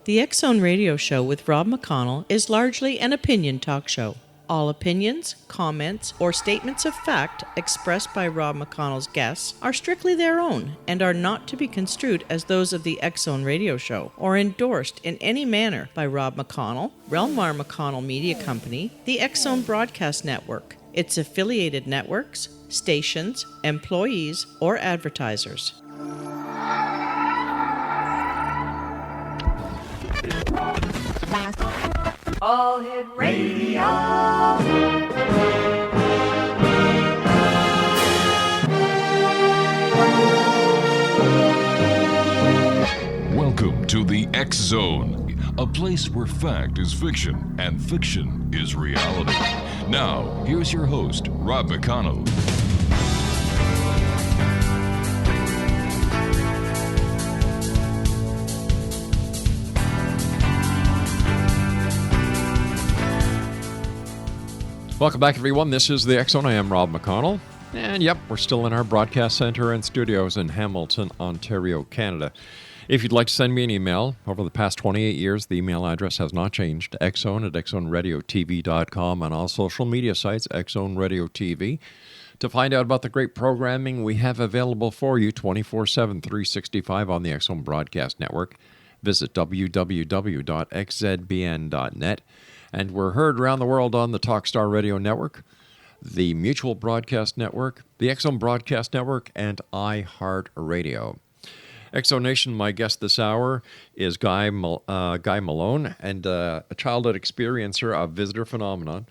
The X Zone Radio Show with Rob McConnell is largely an opinion talk show. All opinions, comments, or statements of fact expressed by Rob McConnell's guests are strictly their own and are not to be construed as those of the X Zone Radio Show or endorsed in any manner by Rob McConnell, REL-MAR McConnell Media Company, the X Zone Broadcast Network, its affiliated networks, stations, employees, or advertisers. All Hit Radio. Welcome to the X Zone, a place where fact is fiction and fiction is reality. Now, here's your host, Rob McConnell. Welcome back, everyone. This is the X Zone. I am Rob McConnell. And yep, we're still in our broadcast center and studios in Hamilton, Ontario, Canada. If you'd like to send me an email, over the past 28 years, the email address has not changed. xzone@xzoneradiotv.com, on all social media sites, X Zone Radio TV. To find out about the great programming we have available for you 24/7, 365 on the X Zone Broadcast Network, visit www.xzbn.net. And we're heard around the world on the Talkstar Radio Network, the Mutual Broadcast Network, the X Zone Broadcast Network, and iHeartRadio. X Zone Nation, my guest this hour is Guy Malone, and a childhood experiencer of visitor phenomenon.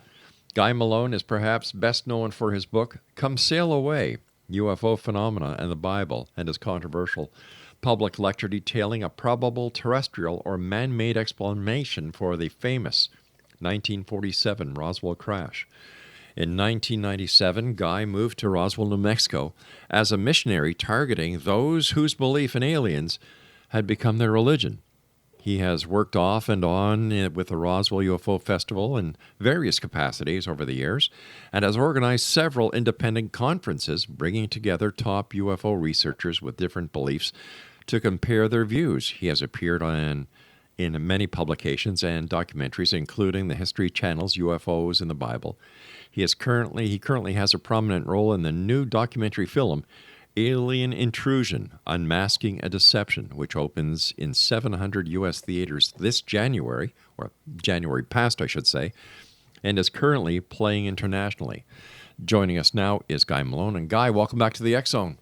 Guy Malone is perhaps best known for his book, Come Sail Away, UFO Phenomena and the Bible, and his controversial public lecture detailing a probable terrestrial or man-made explanation for the famous 1947 Roswell crash. In 1997, Guy moved to Roswell, New Mexico as a missionary targeting those whose belief in aliens had become their religion. He has worked off and on with the Roswell UFO Festival in various capacities over the years and has organized several independent conferences bringing together top UFO researchers with different beliefs to compare their views. He has appeared in many publications and documentaries, including the History Channel's UFOs in the Bible. He currently has a prominent role in the new documentary film, Alien Intrusion, Unmasking a Deception, which opens in 700 U.S. theaters this January, or January past, I should say, and is currently playing internationally. Joining us now is Guy Malone. And Guy, welcome back to the X Zone.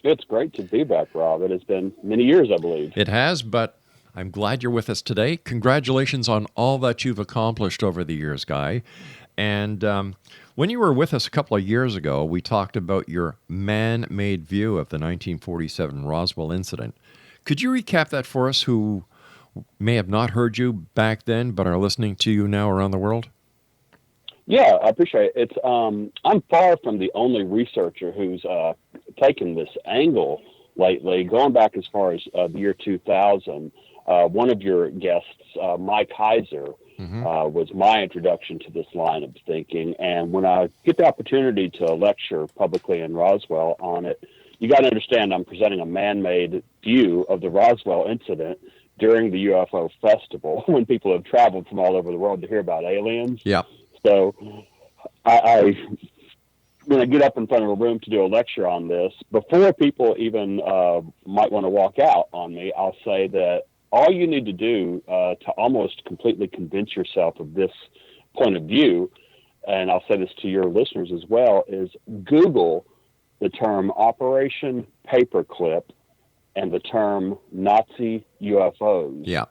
It's great to be back, Rob. It has been many years, I believe. It has, but I'm glad you're with us today. Congratulations on all that you've accomplished over the years, Guy. And when you were with us a couple of years ago, we talked about your man-made view of the 1947 Roswell incident. Could you recap that for us who may have not heard you back then but are listening to you now around the world? Yeah, I appreciate it. I'm far from the only researcher who's taken this angle lately, going back as far as the year 2000. One of your guests, Mike Heiser, was my introduction to this line of thinking. And when I get the opportunity to lecture publicly in Roswell on it, you got to understand I'm presenting a man-made view of the Roswell incident during the UFO festival when people have traveled from all over the world to hear about aliens. Yeah. So when I get up in front of a room to do a lecture on this, before people even might want to walk out on me, I'll say that all you need to do to almost completely convince yourself of this point of view, and I'll say this to your listeners as well, is Google the term Operation Paperclip and the term Nazi UFOs. Yeah.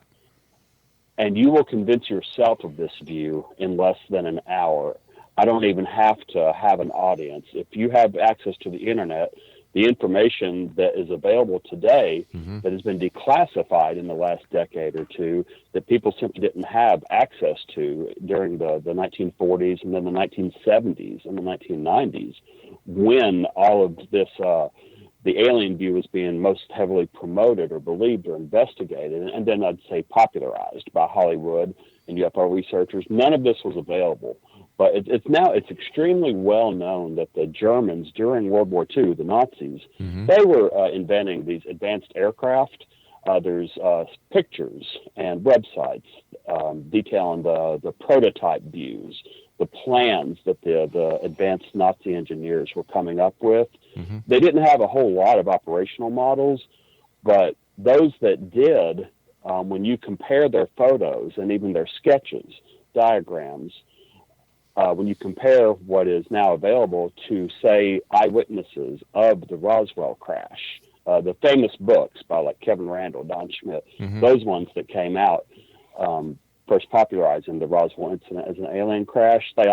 And you will convince yourself of this view in less than an hour. I don't even have to have an audience. If you have access to the internet, the information that is available today that has been declassified in the last decade or two that people simply didn't have access to during the 1940s and then the 1970s and the 1990s, when all of this, the alien view was being most heavily promoted or believed or investigated, and then I'd say popularized by Hollywood and UFO researchers. None of this was available. But it's extremely well known that the Germans during World War II, the Nazis, they were inventing these advanced aircraft There's pictures and websites detailing the prototype views, the plans that the advanced Nazi engineers were coming up with. Mm-hmm. They didn't have a whole lot of operational models, but those that did, when you compare their photos and even their sketches, diagrams, when you compare what is now available to, say, eyewitnesses of the Roswell crash, the famous books by like Kevin Randall, Don Schmidt, mm-hmm. those ones that came out, first popularizing the Roswell incident as an alien crash, they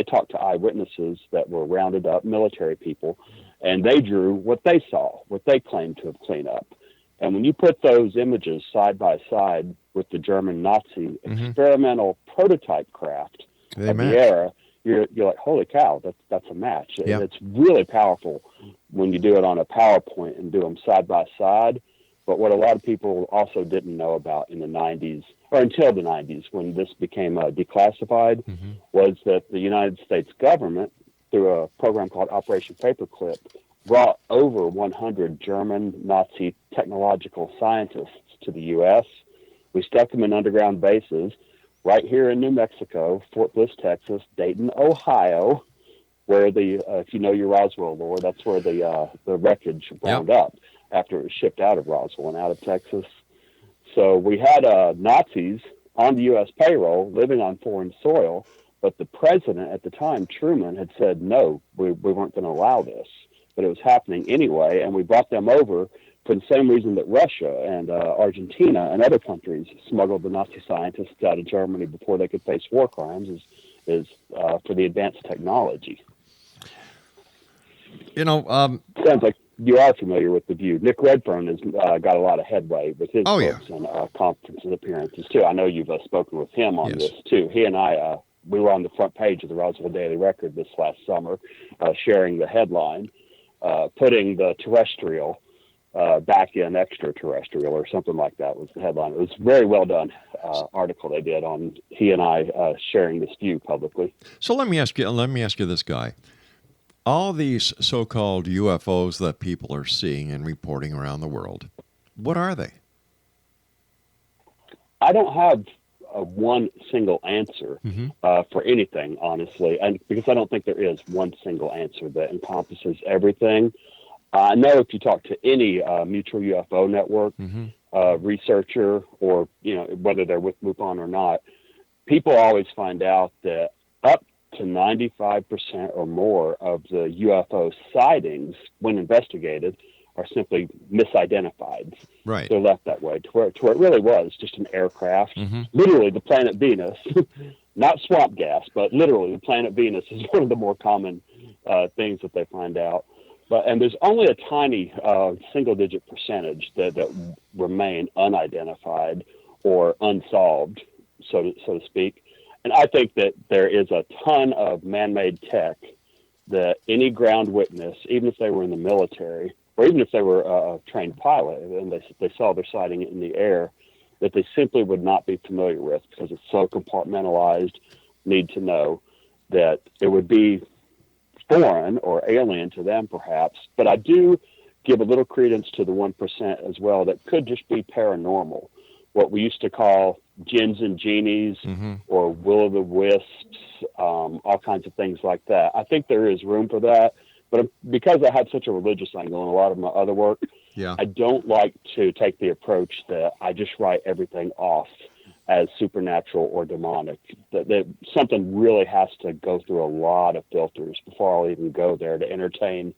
talked to eyewitnesses that were rounded up, military people, and they drew what they saw, what they claimed to have cleaned up. And when you put those images side by side with the German Nazi mm-hmm. experimental prototype craft of the era, you're like, holy cow, that's a match. Yep. It's really powerful when you do it on a PowerPoint and do them side by side. But what a lot of people also didn't know about in the 90s, or until the 90s, when this became declassified, mm-hmm. was that the United States government, through a program called Operation Paperclip, brought over 100 German Nazi technological scientists to the U.S. We stuck them in underground bases right here in New Mexico, Fort Bliss, Texas, Dayton, Ohio, where if you know your Roswell lore, that's where the wreckage wound yep. up after it was shipped out of Roswell and out of Texas. So we had Nazis on the U.S. payroll living on foreign soil, but the president at the time, Truman, had said, no, we weren't going to allow this. But it was happening anyway, and we brought them over for the same reason that Russia and Argentina and other countries smuggled the Nazi scientists out of Germany before they could face war crimes, is for the advanced technology. Sounds like you are familiar with The View. Nick Redfern has got a lot of headway with his books and conferences appearances, too. I know you've spoken with him on this, too. He and I, we were on the front page of the Roswell Daily Record this last summer, sharing the headline, putting the terrestrial back in extraterrestrial or something like that was the headline. It was a very well done article they did on he and I sharing this view publicly. So let me ask you this, Guy. All these so-called UFOs that people are seeing and reporting around the world, what are they? I don't have one single answer mm-hmm. For anything, honestly, and because I don't think there is one single answer that encompasses everything. I know if you talk to any mutual UFO network mm-hmm. Researcher, or whether they're with MUFON or not, people always find out that up to 95% or more of the UFO sightings, when investigated, are simply misidentified. Right. They're left that way to where it really was just an aircraft, mm-hmm. literally the planet Venus, not swamp gas, but literally the planet Venus is one of the more common things that they find out. And there's only a tiny single-digit percentage that remain unidentified or unsolved, so to speak. And I think that there is a ton of man-made tech that any ground witness, even if they were in the military, or even if they were a trained pilot and they saw their sighting in the air, that they simply would not be familiar with because it's so compartmentalized, need to know that it would be foreign or alien to them perhaps. But I do give a little credence to the 1% as well that could just be paranormal, what we used to call jinns and genies mm-hmm. or will-o'-the-wisps, all kinds of things like that. I think there is room for that. But because I have such a religious angle in a lot of my other work, I don't like to take the approach that I just write everything off as supernatural or demonic. That something really has to go through a lot of filters before I'll even go there to entertain,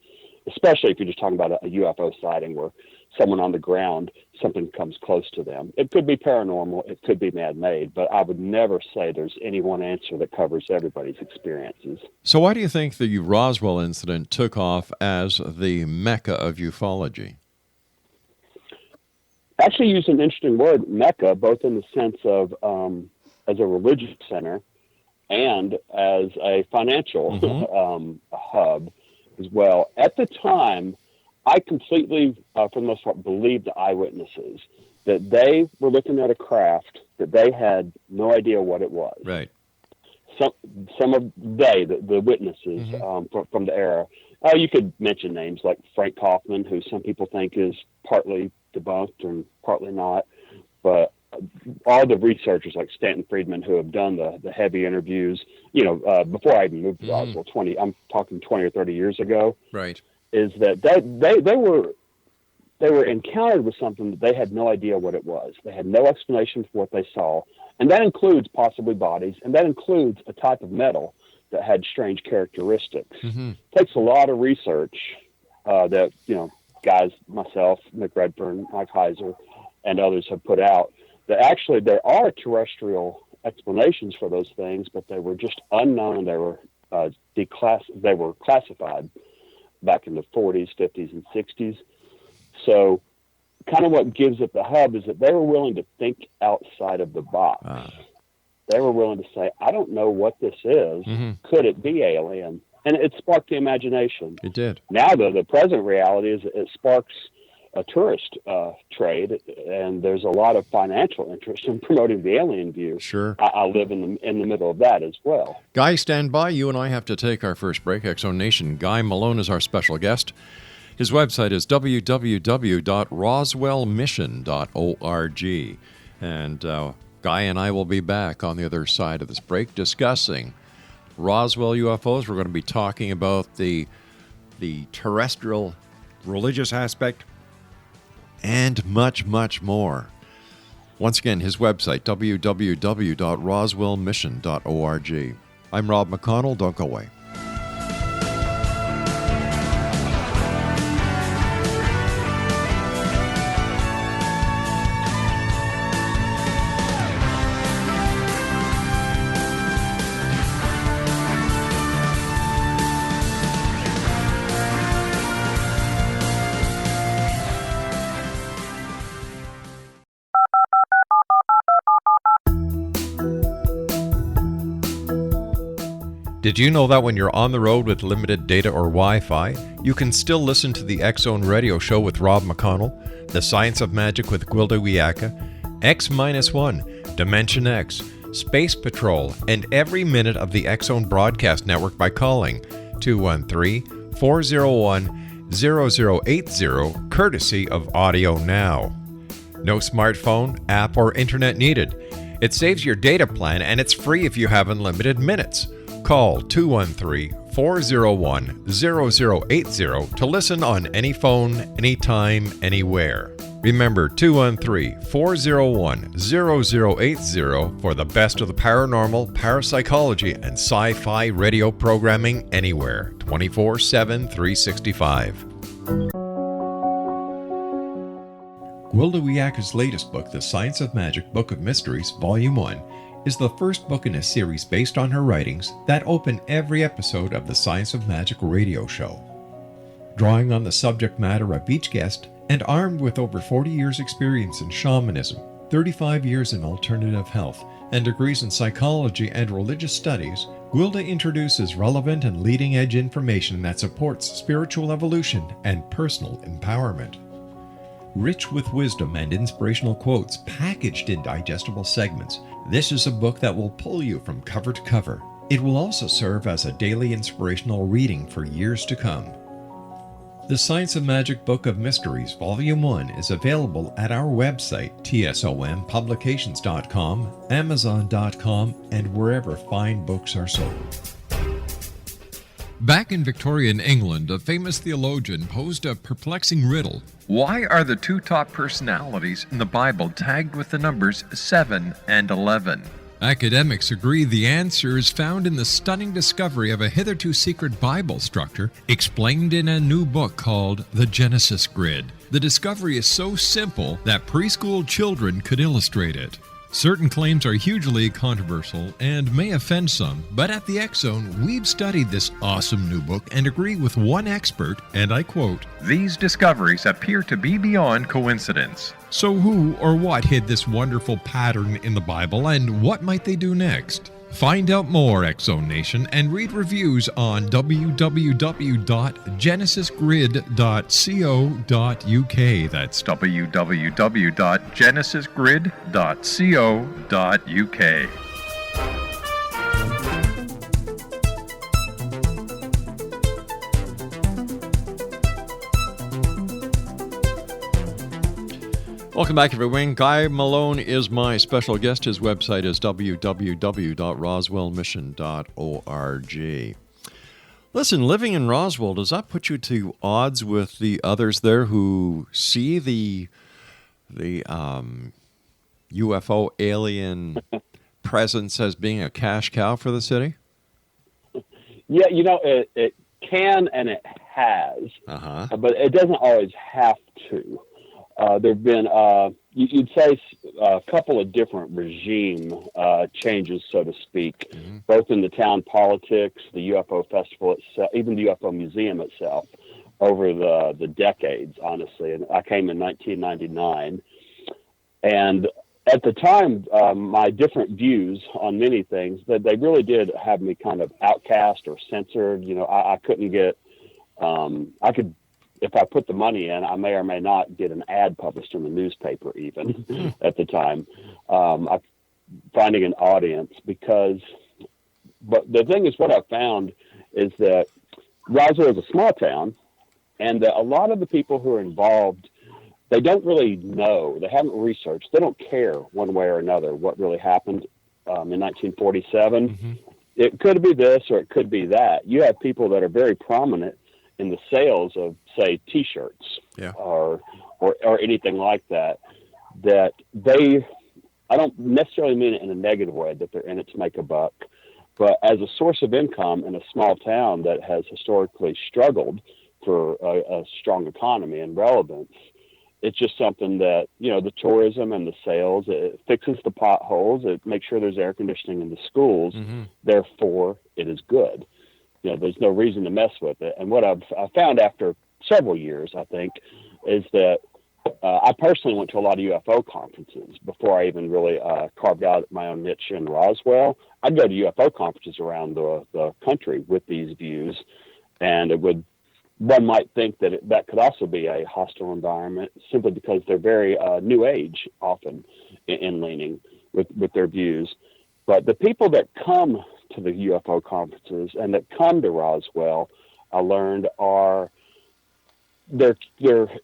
especially if you're just talking about a UFO sighting where someone on the ground, something comes close to them. It could be paranormal, it could be man-made, but I would never say there's any one answer that covers everybody's experiences. So why do you think the Roswell incident took off as the mecca of ufology? Actually used an interesting word, mecca, both in the sense of as a religious center and as a financial mm-hmm. Hub as well. At the time, I completely, for the most part, believed the eyewitnesses that they were looking at a craft that they had no idea what it was. Right. Some of the witnesses mm-hmm. From the era. You could mention names like Frank Kaufman, who some people think is partly debunked and partly not. But all the researchers like Stanton Friedman who have done the heavy interviews, before I even moved to Roswell, I'm talking 20 or 30 years ago, right, is that they were encountered with something that they had no idea what it was. They had no explanation for what they saw. And that includes possibly bodies, and that includes a type of metal that had strange characteristics. Mm-hmm. It takes a lot of research that, guys, myself, Mick Redfern, Mike Heiser, and others have put out, that actually there are terrestrial explanations for those things, but they were just unknown. They were they were classified back in the 40s, 50s, and 60s. So kind of what gives it the hub is that they were willing to think outside of the box. They were willing to say, I don't know what this is. Mm-hmm. Could it be alien? And it sparked the imagination. It did. Now, the present reality is it sparks a tourist trade, and there's a lot of financial interest in promoting the alien view. Sure. I live in the middle of that as well. Guy, stand by. You and I have to take our first break. X-Zone Nation. Guy Malone is our special guest. His website is www.roswellmission.org. And Guy and I will be back on the other side of this break discussing Roswell UFOs. We're going to be talking about the terrestrial religious aspect and much, much more. Once again, his website, www.roswellmission.org. I'm Rob McConnell. Don't go away. Did you know that when you're on the road with limited data or Wi-Fi, you can still listen to the X-Zone Radio Show with Rob McConnell, The Science of Magic with Gwilda Wiyaka, X-1, Dimension X, Space Patrol, and every minute of the X-Zone Broadcast Network by calling 213-401-0080, courtesy of Audio Now. No smartphone, app, or internet needed. It saves your data plan, and it's free if you have unlimited minutes. Call 213-401-0080 to listen on any phone, anytime, anywhere. Remember 213-401-0080 for the best of the paranormal, parapsychology, and sci-fi radio programming anywhere, 24/7, 365. Gwilda Wiyaka's latest book, The Science of Magic, Book of Mysteries, Volume 1, is the first book in a series based on her writings that open every episode of the Science of Magic radio show. Drawing on the subject matter of each guest and armed with over 40 years' experience in shamanism, 35 years in alternative health, and degrees in psychology and religious studies, Gwilda introduces relevant and leading-edge information that supports spiritual evolution and personal empowerment. Rich with wisdom and inspirational quotes packaged in digestible segments, this is a book that will pull you from cover to cover. It will also serve as a daily inspirational reading for years to come. The Science of Magic Book of Mysteries, Volume 1 is available at our website, tsompublications.com, amazon.com, and wherever fine books are sold. Back in Victorian England, a famous theologian posed a perplexing riddle. Why are the two top personalities in the Bible tagged with the numbers 7 and 11? Academics agree the answer is found in the stunning discovery of a hitherto secret Bible structure explained in a new book called The Genesis Grid. The discovery is so simple that preschool children could illustrate it. Certain claims are hugely controversial and may offend some, but at the X-Zone, we've studied this awesome new book and agree with one expert, and I quote, "These discoveries appear to be beyond coincidence." So who or what hid this wonderful pattern in the Bible, and what might they do next? Find out more, X-Zone Nation, and read reviews on www.genesisgrid.co.uk. That's www.genesisgrid.co.uk. Welcome back, everyone. Guy Malone is my special guest. His website is www.roswellmission.org. Listen, living in Roswell, does that put you to odds with the others there who see the UFO alien presence as being a cash cow for the city? Yeah, it can and it has, but it doesn't always have to. There have been, you'd say, a couple of different regime changes, so to speak, both in the town politics, the UFO festival itself, even the UFO museum itself, over the decades, honestly. And I came in 1999. And at the time, my different views on many things, that they really did have me kind of outcast or censored. I couldn't get, if I put the money in, I may or may not get an ad published in the newspaper even at the time. I'm finding an audience but the thing is, what I found is that Roswell is a small town, and that a lot of the people who are involved, they don't really know. They haven't researched. They don't care one way or another what really happened in 1947. It could be this or it could be that. You have people that are very prominent in the sales of, say, T-shirts or anything like that, that I don't necessarily mean it in a negative way, that they're in it to make a buck, but as a source of income in a small town that has historically struggled for a strong economy and relevance, it's just something that, the tourism and the sales, it fixes the potholes, it makes sure there's air conditioning in the schools, therefore it is good. There's no reason to mess with it. And what I found after several years, I think, is that I personally went to a lot of UFO conferences before I even really carved out my own niche in Roswell. I'd go to UFO conferences around the country with these views, and one might think that that could also be a hostile environment simply because they're very new age often in leaning with their views. But the people that come to the UFO conferences and that come to Roswell, I learned they're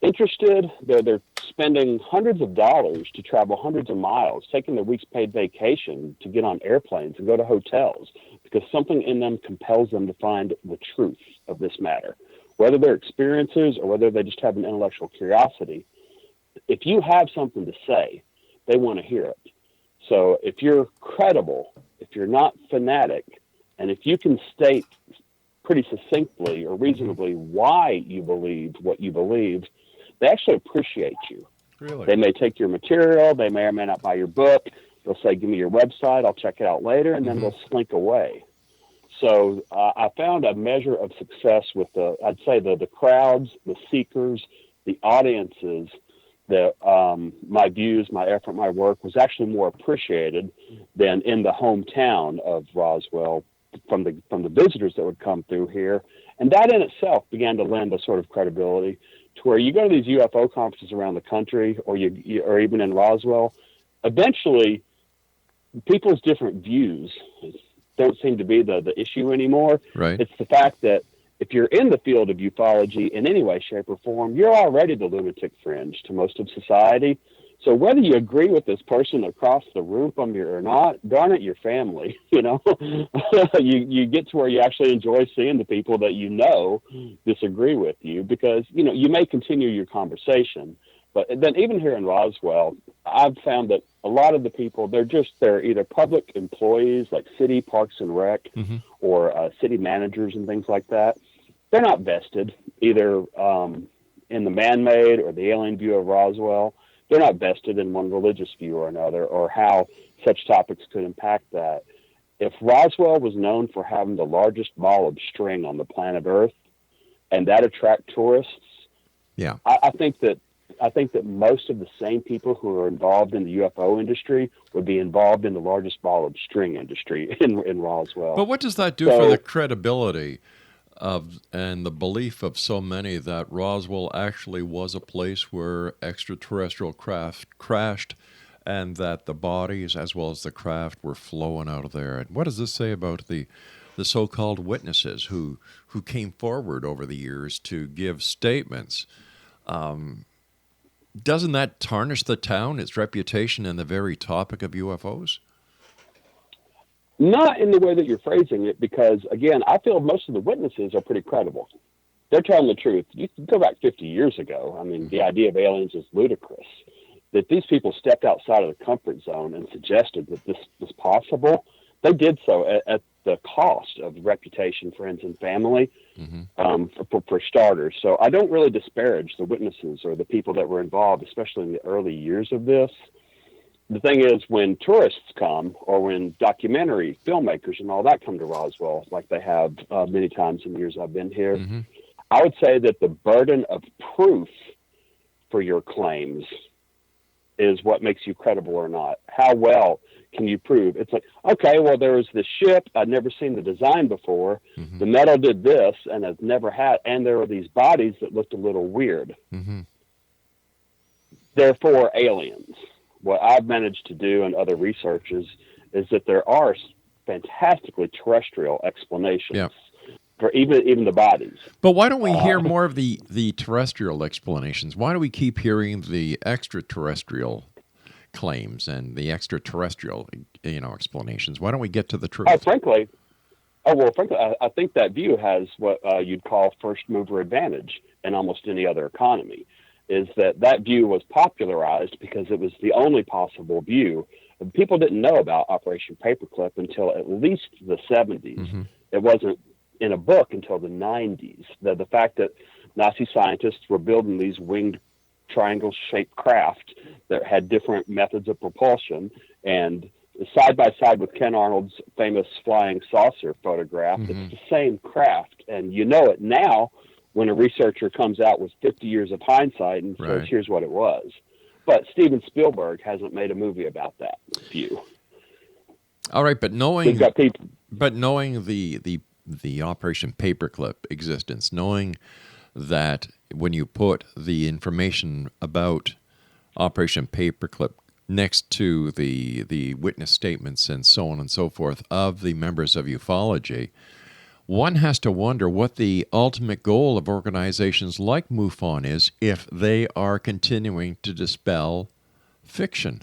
interested. They're spending hundreds of dollars to travel hundreds of miles, taking their week's paid vacation to get on airplanes and go to hotels because something in them compels them to find the truth of this matter, whether they're experiencers or whether they just have an intellectual curiosity. If you have something to say, they want to hear it. So if you're credible, if you're not fanatic, and if you can state pretty succinctly or reasonably why you believe what you believe, they actually appreciate you. Really? They may take your material. They may or may not buy your book. They'll say, give me your website. I'll check it out later. And then they'll slink away. So I found a measure of success with I'd say the crowds, the seekers, the audiences, that my views, my effort, my work was actually more appreciated than in the hometown of Roswell from the visitors that would come through here. And that in itself began to lend a sort of credibility to where you go to these UFO conferences around the country or even in Roswell, eventually people's different views don't seem to be the issue anymore. Right. It's the fact that if you're in the field of ufology in any way, shape, or form, you're already the lunatic fringe to most of society. So whether you agree with this person across the room from you or not, darn it, your family, you get to where you actually enjoy seeing the people that disagree with you because, you may continue your conversation. But then even here in Roswell, I've found that a lot of the people, they're either public employees like city, parks and rec, or city managers and things like that. They're not vested either in the man-made or the alien view of Roswell. They're not vested in one religious view or another or how such topics could impact that. If Roswell was known for having the largest ball of string on the planet Earth and that attract tourists, I think that most of the same people who are involved in the UFO industry would be involved in the largest ball of string industry in Roswell. But what does that do for the credibility and the belief of so many that Roswell actually was a place where extraterrestrial craft crashed and that the bodies as well as the craft were flowing out of there? And what does this say about the so-called witnesses who came forward over the years to give statements? doesn't that tarnish the town, its reputation, and the very topic of UFOs? Not in the way that you're phrasing it, because, again, I feel most of the witnesses are pretty credible. They're telling the truth. You can go back 50 years ago. I mean, the idea of aliens is ludicrous. That these people stepped outside of the comfort zone and suggested that this was possible, they did so at the cost of reputation, friends, and family, for starters. So I don't really disparage the witnesses or the people that were involved, especially in the early years of this. The thing is, when tourists come, or when documentary filmmakers and all that come to Roswell, like they have many times in the years I've been here, I would say that the burden of proof for your claims is what makes you credible or not. How well can you prove? It's like, okay, well, there was this ship. I'd never seen the design before. The metal did this, and I've never had, and there were these bodies that looked a little weird. Therefore, aliens. What I've managed to do and other researchers is that there are fantastically terrestrial explanations for even the bodies. But why don't we hear more of the terrestrial explanations? Why do we keep hearing the extraterrestrial claims and the extraterrestrial, explanations? Why don't we get to the truth? Frankly, I think that view has what you'd call first mover advantage in almost any other economy. Is that view was popularized because it was the only possible view. People didn't know about Operation Paperclip until at least the 70s. It wasn't in a book until the 90s. The fact that Nazi scientists were building these winged triangle-shaped craft that had different methods of propulsion, and side by side with Ken Arnold's famous flying saucer photograph, it's the same craft. And you know it now when a researcher comes out with 50 years of hindsight and says, here's what it was. But Steven Spielberg hasn't made a movie about that view. All right, but knowing the Operation Paperclip existence, knowing that when you put the information about Operation Paperclip next to the witness statements and so on and so forth of the members of ufology, one has to wonder what the ultimate goal of organizations like MUFON is if they are continuing to dispel fiction.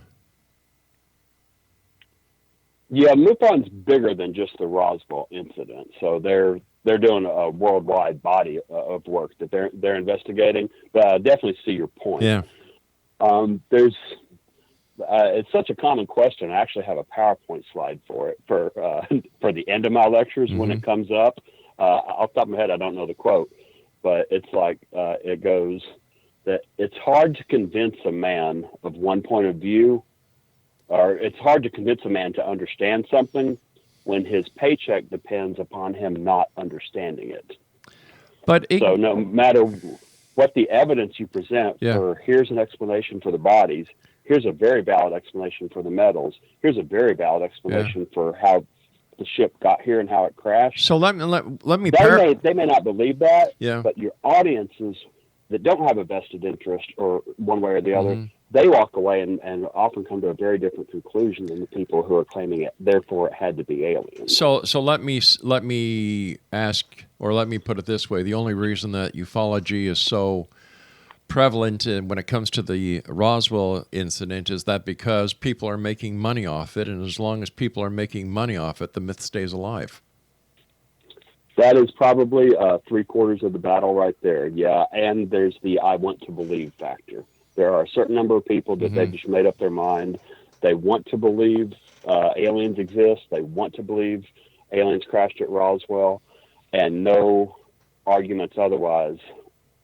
Yeah, MUFON's bigger than just the Roswell incident. So they're doing a worldwide body of work that they're investigating. But I definitely see your point. Yeah. It's such a common question. I actually have a PowerPoint slide for it for the end of my lectures when it comes up. Off the top of my head, I don't know the quote, but it's like it goes that it's hard to convince a man of one point of view, or it's hard to convince a man to understand something when his paycheck depends upon him not understanding it. So no matter what the evidence you present for here's an explanation for the bodies, here's a very valid explanation for the metals, here's a very valid explanation for how the ship got here and how it crashed. So let me they may not believe that, but your audiences that don't have a vested interest or one way or the other, they walk away and often come to a very different conclusion than the people who are claiming it. Therefore, it had to be aliens. So let me ask, or let me put it this way: the only reason that ufology is so prevalent when it comes to the Roswell incident is that because people are making money off it, and as long as people are making money off it, the myth stays alive. That is probably 3/4 of the battle right there. Yeah, and there's the I want to believe factor. There are a certain number of people that they've just made up their mind. They want to believe aliens exist. They want to believe aliens crashed at Roswell, and no arguments otherwise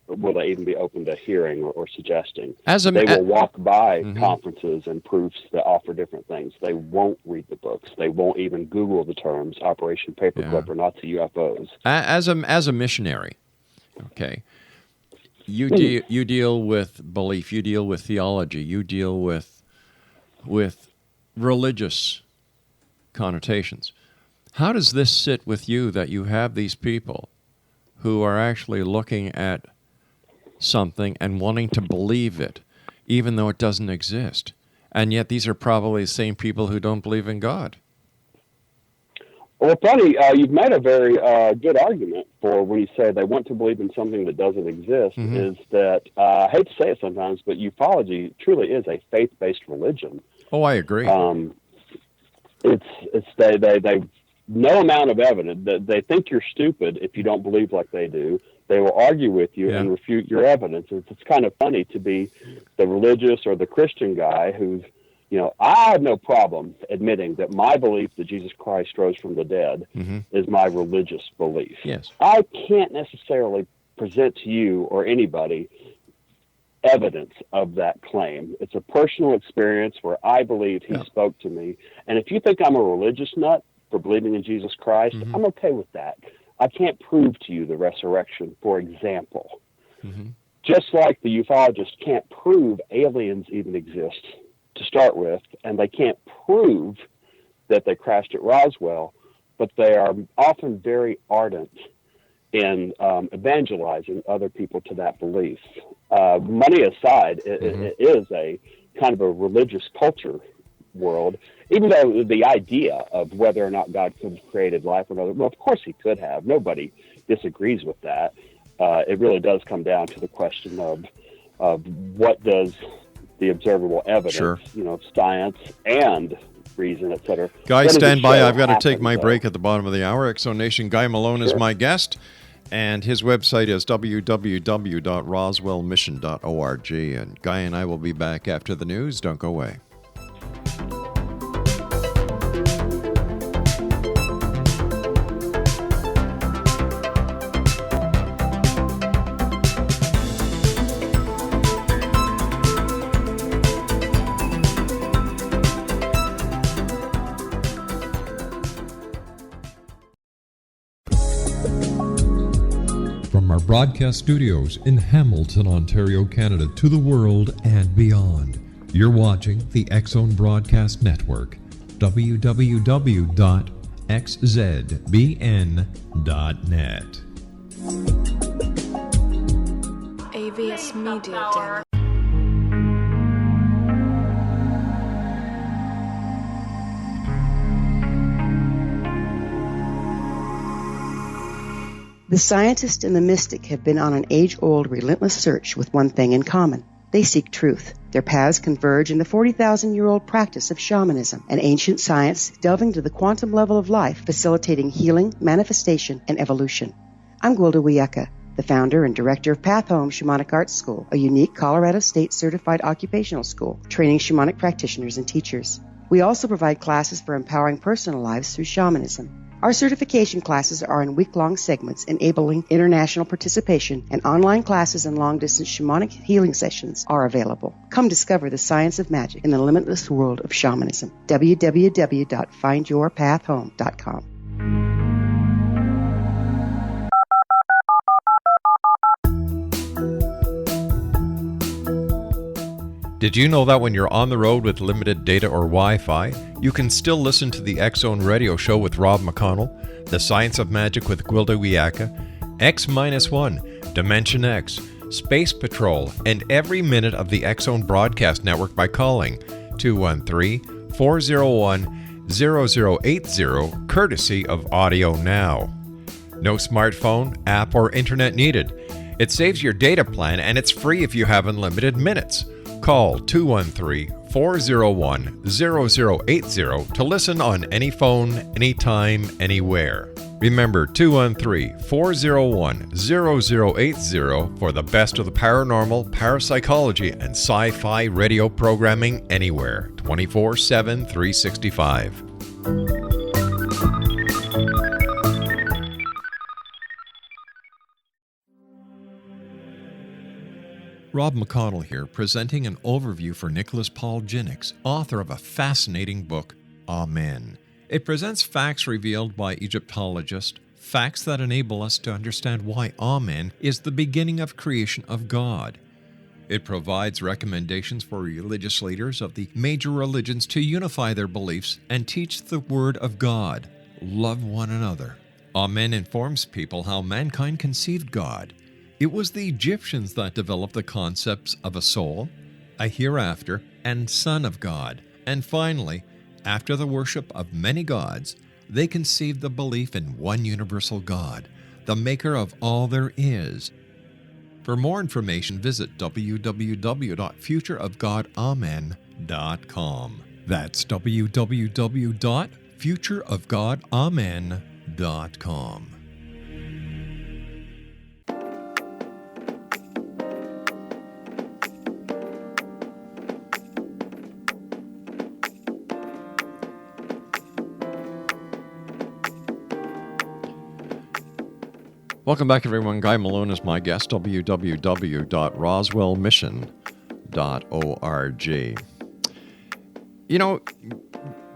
will they even be open to hearing or suggesting. They will walk by conferences and proofs that offer different things. They won't read the books. They won't even Google the terms Operation Paperclip or Nazi UFOs. As a missionary, okay, you deal with belief, you deal with theology, you deal with religious connotations. How does this sit with you that you have these people who are actually looking at something and wanting to believe it, even though it doesn't exist? And yet these are probably the same people who don't believe in God. Well, funny, you've made a very good argument for when you say they want to believe in something that doesn't exist, is that, I hate to say it sometimes, but ufology truly is a faith-based religion. Oh, I agree. They no amount of evidence. They think you're stupid if you don't believe like they do. They will argue with you and refute your evidence. It's kind of funny to be the religious or the Christian guy who's, I have no problem admitting that my belief that Jesus Christ rose from the dead is my religious belief. Yes. I can't necessarily present to you or anybody evidence of that claim. It's a personal experience where I believe he spoke to me. And if you think I'm a religious nut for believing in Jesus Christ, I'm okay with that. I can't prove to you the resurrection, for example. Just like the ufologists can't prove aliens even exist to start with, and they can't prove that they crashed at Roswell, but they are often very ardent in evangelizing other people to that belief. Money aside, it is a kind of a religious culture world, even though the idea of whether or not God could have created life or not, well, of course he could have. Nobody disagrees with that. It really does come down to the question of what does the observable evidence, science and reason, etc. Guy, stand by. I've got to take my break at the bottom of the hour. Exonation Guy Malone is my guest, and his website is www.roswellmission.org. And Guy and I will be back after the news. Don't go away. From our broadcast studios in Hamilton, Ontario, Canada, to the world and beyond, you're watching the X-Zone Broadcast Network, www.xzbn.net. AVS Media Den. The scientist and the mystic have been on an age-old, relentless search with one thing in common. They seek truth. Their paths converge in the 40,000-year-old practice of shamanism, an ancient science delving to the quantum level of life, facilitating healing, manifestation, and evolution. I'm Gwilda Wiyaka, the founder and director of Path Home Shamanic Arts School, a unique Colorado State certified occupational school training shamanic practitioners and teachers. We also provide classes for empowering personal lives through shamanism. Our certification classes are in week-long segments enabling international participation, and online classes and long-distance shamanic healing sessions are available. Come discover the science of magic in the limitless world of shamanism. www.findyourpathhome.com. Did you know that when you're on the road with limited data or Wi-Fi, you can still listen to the X-Zone Radio Show with Rob McConnell, The Science of Magic with Gwilda Wiyaka, X-1, Dimension X, Space Patrol, and every minute of the X-Zone Broadcast Network by calling 213-401-0080, courtesy of Audio Now. No smartphone, app, or internet needed. It saves your data plan, and it's free if you have unlimited minutes. Call 213-401-0080 to listen on any phone, anytime, anywhere. Remember 213-401-0080 for the best of the paranormal, parapsychology, and sci-fi radio programming anywhere, 24/7, 365. Rob McConnell here, presenting an overview for Nicholas Paul Jennings, author of a fascinating book, Amen. It presents facts revealed by Egyptologists, facts that enable us to understand why Amen is the beginning of creation of God. It provides recommendations for religious leaders of the major religions to unify their beliefs and teach the Word of God. Love one another. Amen informs people how mankind conceived God. It was the Egyptians that developed the concepts of a soul, a hereafter, and Son of God. And finally, after the worship of many gods, they conceived the belief in one universal God, the maker of all there is. For more information, visit www.futureofgodamen.com. That's www.futureofgodamen.com. Welcome back, everyone. Guy Malone is my guest, www.roswellmission.org. You know,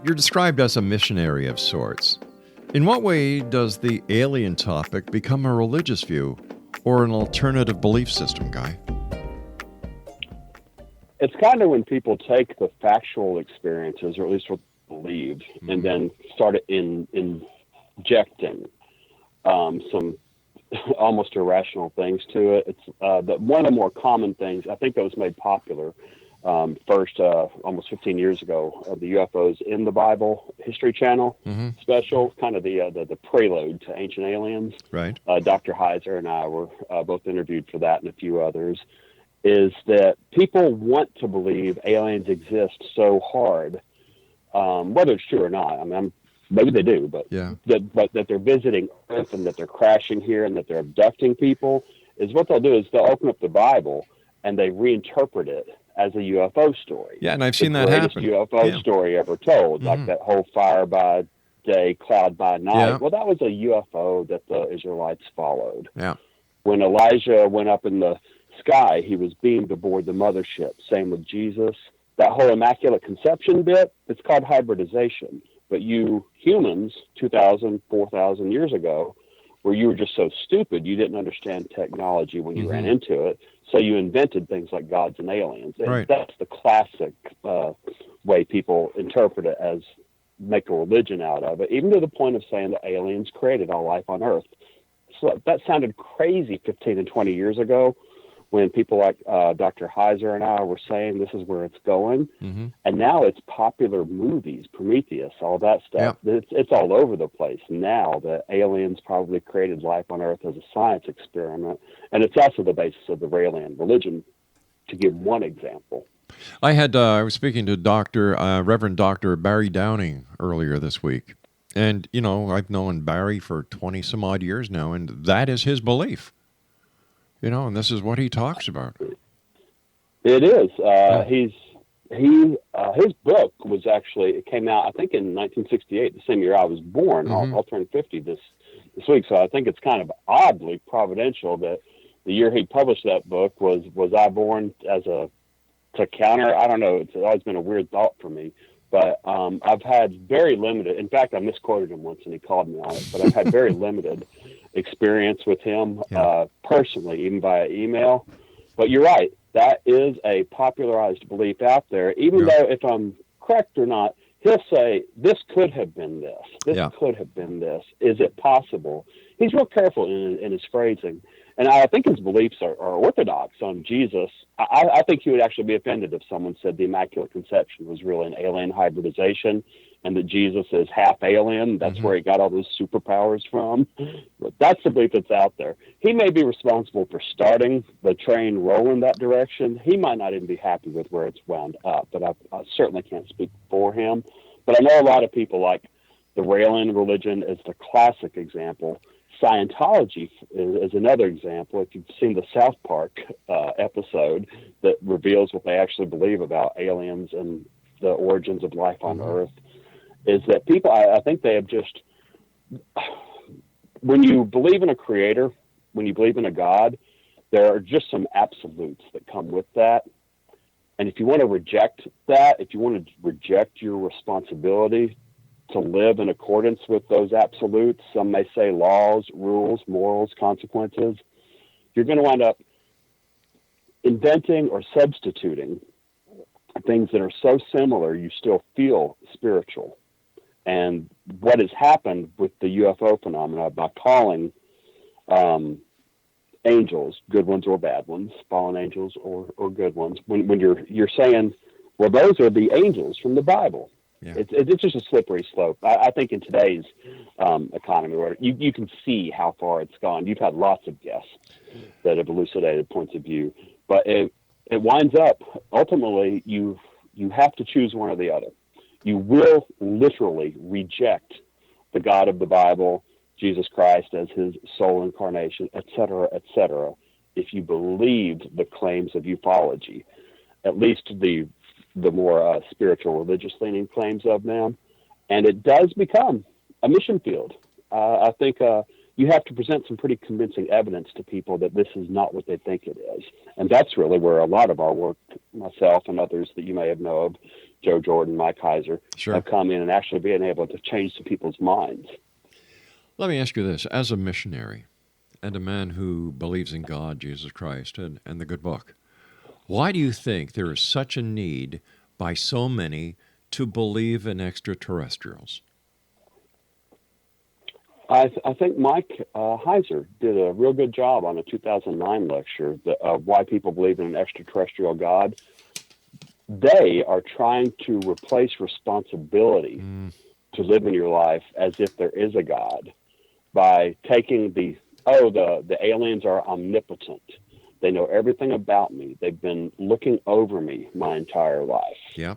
you're described as a missionary of sorts. In what way does the alien topic become a religious view or an alternative belief system, Guy? It's kind of when people take the factual experiences, or at least what they believed, and then start injecting some almost irrational things to it. It's one of the more common things, I think, that was made popular first almost 15 years ago, the UFOs in the Bible History Channel special, kind of the prelude to Ancient Aliens. Right. Dr. Heiser and I were both interviewed for that and a few others, is that people want to believe aliens exist so hard, whether it's true or not. I mean, maybe they do, but that they're visiting Earth and that they're crashing here and that they're abducting people, is what they'll do is they'll open up the Bible and they reinterpret it as a UFO story. Yeah, and I've seen that happen. The greatest UFO story ever told, like that whole fire by day, cloud by night. Yeah. Well, that was a UFO that the Israelites followed. Yeah. When Elijah went up in the sky, he was beamed aboard the mothership. Same with Jesus. That whole Immaculate Conception bit, it's called hybridization. But you humans, 2,000, 4,000 years ago, where you were just so stupid, you didn't understand technology when you ran into it. So you invented things like gods and aliens. And Right. that's the classic way people interpret it, as make a religion out of it, even to the point of saying that aliens created all life on Earth. So that sounded crazy 15 and 20 years ago, when people like Dr. Heiser and I were saying this is where it's going. And now it's popular movies, Prometheus, all that stuff. It's all over the place now that aliens probably created life on Earth as a science experiment. And it's also the basis of the Raelian religion, to give one example. I was speaking to Reverend Dr. Barry Downing earlier this week. And, you know, I've known Barry for 20 some odd years now, and that is his belief. You know, and this is what he talks about. It is. His book was actually, it came out, I think, in 1968, the same year I was born. I'll turn 50 this week, so I think it's kind of oddly providential that the year he published that book was I born to counter. I don't know. It's always been a weird thought for me. But I've had very limited, in fact, I misquoted him once and he called me on it, but I've had very limited experience with him personally, even via email. But you're right, that is a popularized belief out there, even though, if I'm correct or not, he'll say, this could have been this. This could have been this. Is it possible? He's real careful in his phrasing. And I think his beliefs are orthodox on Jesus. I think he would actually be offended if someone said the Immaculate Conception was really an alien hybridization and that Jesus is half alien. That's where he got all those superpowers from. But that's the belief that's out there. He may be responsible for starting the train rolling that direction. He might not even be happy with where it's wound up, but I certainly can't speak for him. But I know a lot of people, like the Raelian religion is the classic example. Scientology is another example. If you've seen the South Park episode that reveals what they actually believe about aliens and the origins of life on Earth, is that people, I think they have just, when you believe in a creator, when you believe in a God, there are just some absolutes that come with that. And if you want to reject that, if you want to reject your responsibility to live in accordance with those absolutes, some may say laws, rules, morals, consequences, you're going to wind up inventing or substituting things that are so similar you still feel spiritual. And what has happened with the UFO phenomena, by calling angels, good ones or bad ones, fallen angels or good ones, when you're saying, well, those are the angels from the Bible. Yeah. It's just a slippery slope. I think in today's economy, where you can see how far it's gone. You've had lots of guests that have elucidated points of view, but it winds up ultimately you have to choose one or the other. You will literally reject the God of the Bible, Jesus Christ as his sole incarnation, et cetera, if you believed the claims of ufology, at least the more spiritual, religious-leaning claims of them. And it does become a mission field. I think you have to present some pretty convincing evidence to people that this is not what they think it is. And that's really where a lot of our work, myself and others that you may have known of, Joe Jordan, Mike Heiser, Sure. have come in and actually being able to change some people's minds. Let me ask you this. As a missionary and a man who believes in God, Jesus Christ, and the good book, why do you think there is such a need by so many to believe in extraterrestrials? I think Mike Heiser did a real good job on a 2009 lecture of why people believe in an extraterrestrial God. They are trying to replace responsibility to live in your life as if there is a God by taking the aliens are omnipotent. They know everything about me. They've been looking over me my entire life. Yeah.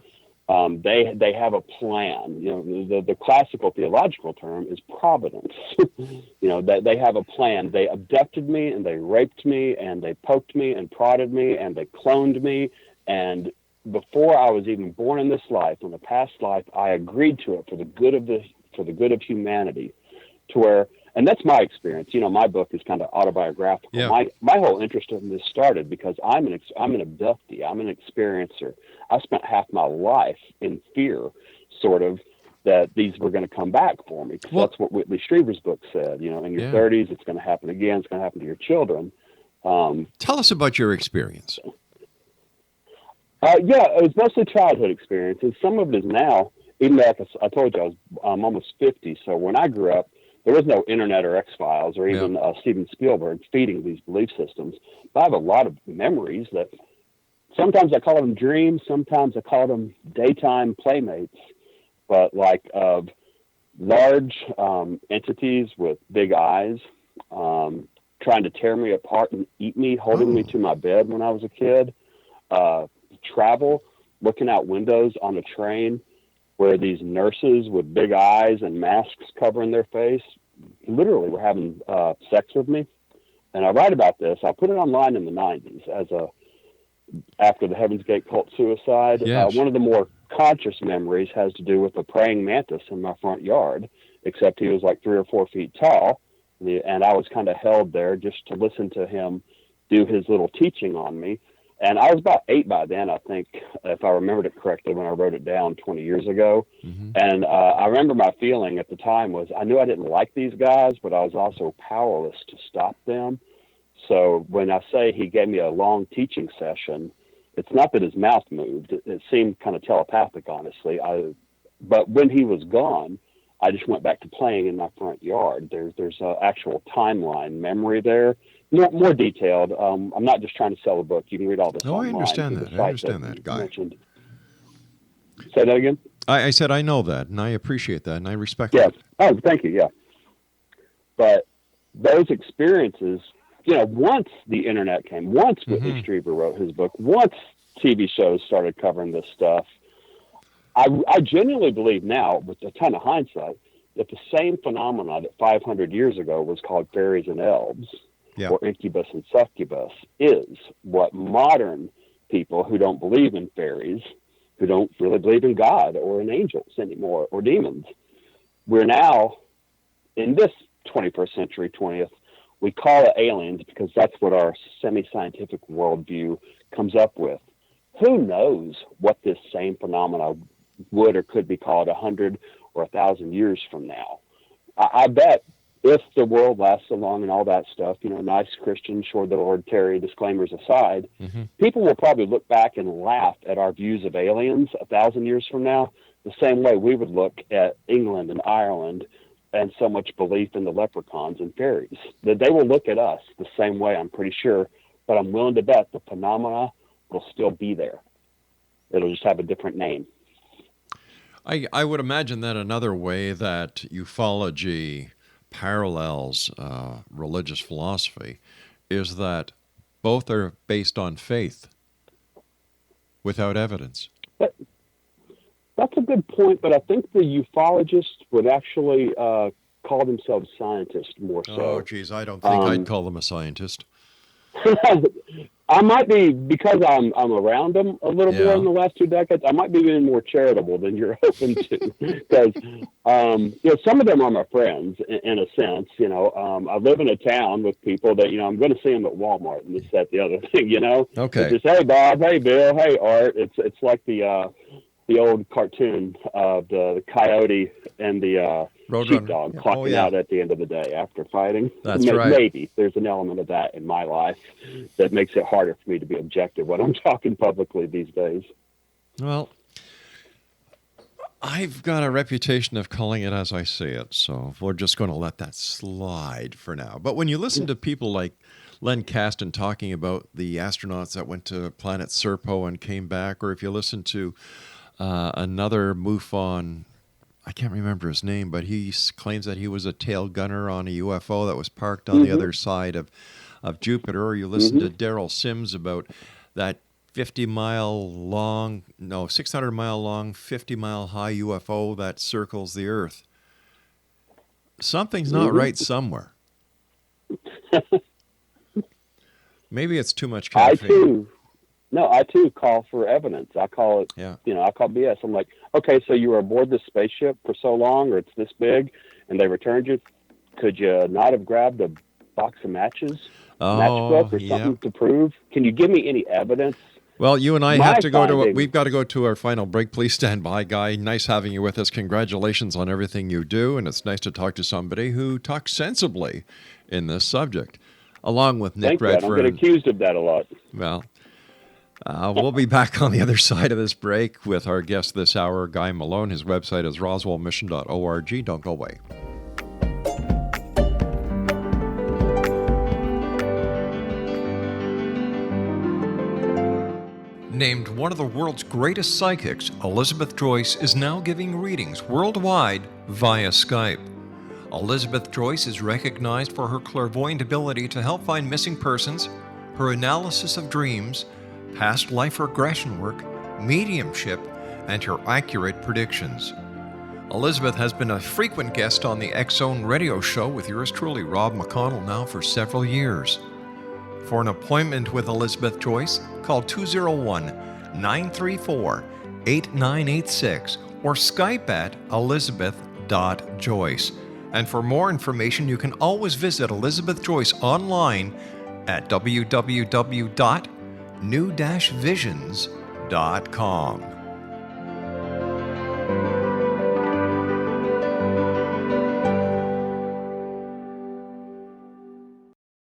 They have a plan. You know, the classical theological term is providence. You know, they have a plan. They abducted me and they raped me and they poked me and prodded me and they cloned me. And before I was even born in this life, in the past life, I agreed to it for the good of humanity. To where, and that's my experience. You know, my book is kind of autobiographical. Yeah. My whole interest in this started because I'm an abductee. I'm an experiencer. I spent half my life in fear, sort of, that these were going to come back for me. Well, that's what Whitley Strieber's book said. You know, in your 30s, it's going to happen again. It's going to happen to your children. Tell us about your experience. It was mostly childhood experience, and some of it is now. Even though I told you I'm almost 50, so when I grew up, there was no internet or X-Files or even Steven Spielberg feeding these belief systems. But I have a lot of memories that sometimes I call them dreams, sometimes I call them daytime playmates, but like of large entities with big eyes trying to tear me apart and eat me, holding me to my bed when I was a kid. Travel, looking out windows on a train where these nurses with big eyes and masks covering their face literally were having sex with me. And I write about this. I put it online in the 90s after the Heaven's Gate cult suicide. Yes. One of the more conscious memories has to do with a praying mantis in my front yard, except he was like 3 or 4 feet tall. And I was kind of held there just to listen to him do his little teaching on me. And I was about 8 by then, I think, if I remembered it correctly when I wrote it down 20 years ago. Mm-hmm. And I remember my feeling at the time was I knew I didn't like these guys, but I was also powerless to stop them. So when I say he gave me a long teaching session, it's not that his mouth moved. It seemed kind of telepathic, honestly. But when he was gone, I just went back to playing in my front yard. There's an actual timeline memory there. More detailed. I'm not just trying to sell a book. You can read all this online. I understand that, Guy. Mentioned. Say that again? I said I know that, and I appreciate that, and I respect that. Oh, thank you, yeah. But those experiences, once the internet came, once Whitley Strieber wrote his book, once TV shows started covering this stuff, I genuinely believe now, with a ton of hindsight, that the same phenomena that 500 years ago was called fairies and elves, or incubus and succubus, is what modern people who don't believe in fairies, who don't really believe in God or in angels anymore or demons, we're now, in this 21st century, 20th, we call it aliens because that's what our semi-scientific worldview comes up with. Who knows what this same phenomena would or could be called 100 or 1,000 years from now? I bet if the world lasts so long and all that stuff, nice Christian, sure the Lord Terry disclaimers aside, people will probably look back and laugh at our views of aliens 1,000 years from now, the same way we would look at England and Ireland and so much belief in the leprechauns and fairies. That they will look at us the same way, I'm pretty sure, but I'm willing to bet the phenomena will still be there. It'll just have a different name. I would imagine that another way that ufology parallels religious philosophy is that both are based on faith without evidence. That's a good point, but I think the ufologists would actually call themselves scientists more so. Oh, geez, I don't think I'd call them a scientist. I might be, because I'm around them a little more in the last 2 decades. I might be being more charitable than you're open to, because some of them are my friends in a sense. I live in a town with people that I'm going to see them at Walmart and this, that, the other thing. Okay. It's just, hey Bob, hey Bill, hey Art. It's like the old cartoon of the coyote and the sheepdog clocking out at the end of the day after fighting. That's right. Maybe there's an element of that in my life that makes it harder for me to be objective when I'm talking publicly these days. Well, I've got a reputation of calling it as I see it, so we're just going to let that slide for now. But when you listen to people like Len Kasten talking about the astronauts that went to planet Serpo and came back, or if you listen to another MUFON, I can't remember his name, but he claims that he was a tail gunner on a UFO that was parked on the other side of Jupiter. Or you listen to Daryl Sims about that 600-mile long, 50-mile-high UFO that circles the Earth. Something's not right somewhere. Maybe it's too much caffeine. I too call for evidence. I call it, I call BS. I'm like, okay, so you were aboard this spaceship for so long, or it's this big, and they returned you. Could you not have grabbed a box of matches, matchbook, or something to prove? Can you give me any evidence? Well, you and I have to we've got to go to our final break. Please stand by, Guy. Nice having you with us. Congratulations on everything you do, and it's nice to talk to somebody who talks sensibly in this subject, along with Nick Redfern. I get accused of that a lot. Well, we'll be back on the other side of this break with our guest this hour, Guy Malone. His website is roswellmission.org. Don't go away. Named one of the world's greatest psychics, Elizabeth Joyce is now giving readings worldwide via Skype. Elizabeth Joyce is recognized for her clairvoyant ability to help find missing persons, her analysis of dreams, past life regression work, mediumship, and her accurate predictions. Elizabeth has been a frequent guest on the X Zone radio show with yours truly, Rob McConnell, now for several years. For an appointment with Elizabeth Joyce, call 201-934-8986 or Skype at elizabeth.joyce. And for more information, you can always visit Elizabeth Joyce online at www.new-visions.com.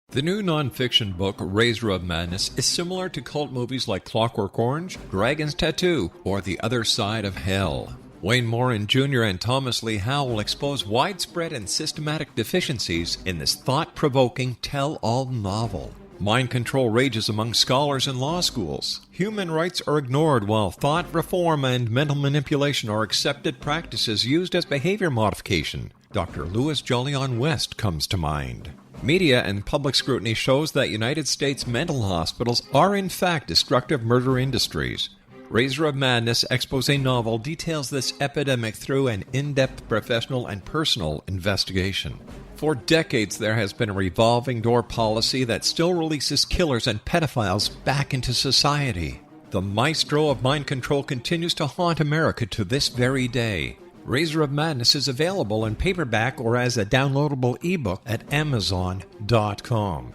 The new nonfiction book, Razor of Madness, is similar to cult movies like Clockwork Orange, Dragon's Tattoo, or The Other Side of Hell. Wayne Morin Jr. and Thomas Lee Howe will expose widespread and systematic deficiencies in this thought-provoking tell-all novel. Mind control rages among scholars in law schools. Human rights are ignored while thought reform and mental manipulation are accepted practices used as behavior modification. Dr. Louis Jolyon West comes to mind. Media and public scrutiny shows that United States mental hospitals are in fact destructive murder industries. Razor of Madness expose novel details this epidemic through an in-depth professional and personal investigation. For decades, there has been a revolving door policy that still releases killers and pedophiles back into society. The maestro of mind control continues to haunt America to this very day. Razor of Madness is available in paperback or as a downloadable ebook at Amazon.com.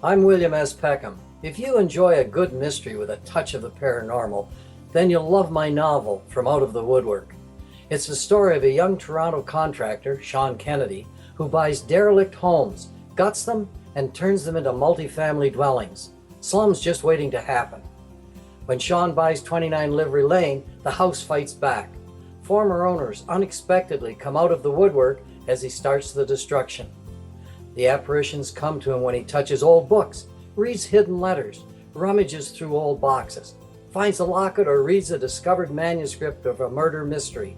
I'm William S. Peckham. If you enjoy a good mystery with a touch of the paranormal, then you'll love my novel, From Out of the Woodwork. It's the story of a young Toronto contractor, Sean Kennedy, who buys derelict homes, guts them, and turns them into multifamily dwellings. Slums just waiting to happen. When Sean buys 29 Livery Lane, the house fights back. Former owners unexpectedly come out of the woodwork as he starts the destruction. The apparitions come to him when he touches old books, reads hidden letters, rummages through old boxes. finds a locket or reads a discovered manuscript of a murder mystery.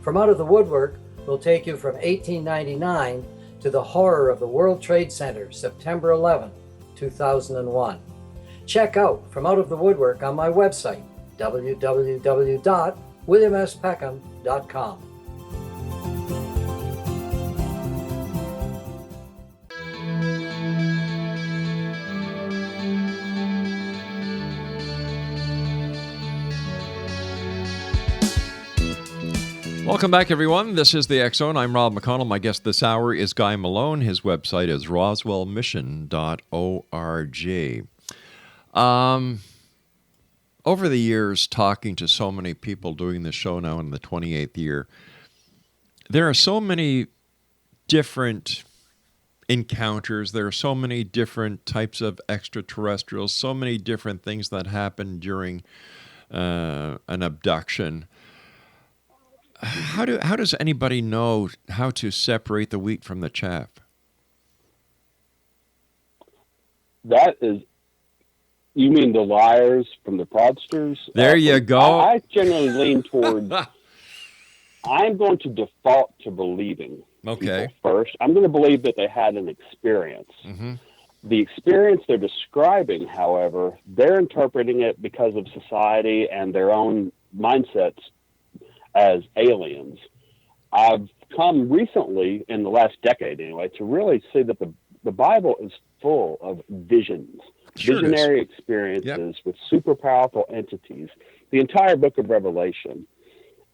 From Out of the Woodwork will take you from 1899 to the horror of the World Trade Center, September 11, 2001. Check out From Out of the Woodwork on my website, www.williamspeckham.com. Welcome back, everyone. This is the X Zone. I'm Rob McConnell. My guest this hour is Guy Malone. His website is roswellmission.org. Over the years, talking to so many people doing the show now in the 28th year, there are so many different encounters. There are so many different types of extraterrestrials, so many different things that happen during an abduction. How does anybody know how to separate the wheat from the chaff? That is, you mean the liars from the fraudsters? There you go. I generally lean towards, I'm going to default to believing people first. I'm going to believe that they had an experience. Mm-hmm. The experience they're describing, however, they're interpreting it because of society and their own mindsets as aliens. I've come recently, in the last decade anyway, to really see that the Bible is full of visions, visionary experiences with super powerful entities. The entire book of Revelation,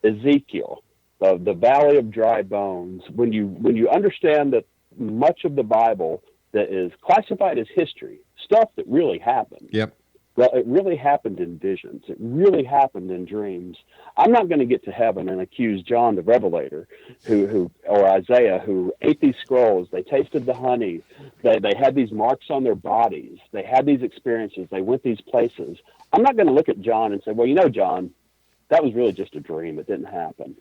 Ezekiel, the Valley of Dry Bones. When you understand that much of the Bible that is classified as history, stuff that really happened. Yep. Well, it really happened in visions. It really happened in dreams. I'm not going to get to heaven and accuse John the Revelator, or Isaiah, who ate these scrolls. They tasted the honey. They had these marks on their bodies. They had these experiences. They went these places. I'm not going to look at John and say, well, John, that was really just a dream. It didn't happen.